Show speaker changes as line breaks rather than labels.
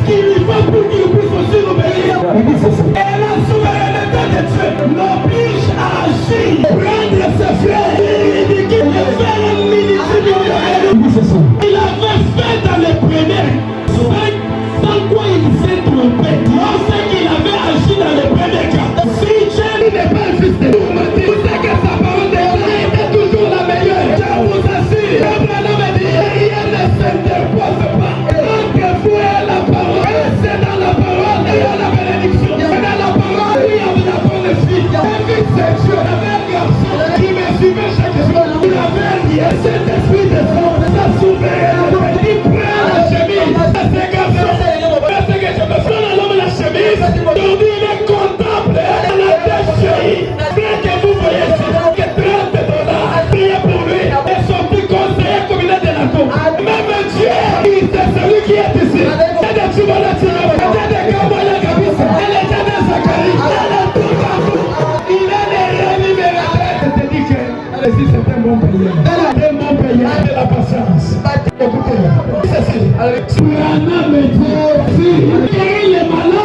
qu'il lui faut pour qu'il puisse aussi l'obéir. Et la souveraineté de Dieu l'oblige à agir, prendre ses frères et faire un multimillionnaire. Il avait fait dans les premiers, sans quoi il s'est trompé. Lorsqu'il avait agi dans les premiers cas, si Dieu n'est pas juste pour mentir, vous savez que sa parole de Dieu était toujours la meilleure. Je vous assure, Abraham a dit, rien ne s'interpose pas. Entre vous et la parole, c'est dans la parole et à la bénédiction. C'est dans la parole, il y avait la bonne fille. David, c'est Dieu, il avait un garçon qui me suivait chaque jour. Il avait lié cet esprit de force, sa souveraineté. Il prend la chemise de ses garçons. C'est que je me fais à l'homme la chemise. Aujourd'hui, il est comptable. Elle a déchiré. Bien que vous voyez, c'est que 30 $. Priez pour lui. Et son petit conseiller communal de la cour. Même Dieu, c'est celui qui est ici. C'est de Tchoubola Tchoubola. C'est de Kamoya Kabisa. Elle est de Zacharie. Elle est tout partout. Il est des rémunérateurs. Je te dis que ici c'est un bon payeur. Elle est un bon payeur de la patience. Écoutez, c'est ça. Surana me dit, si, les malades.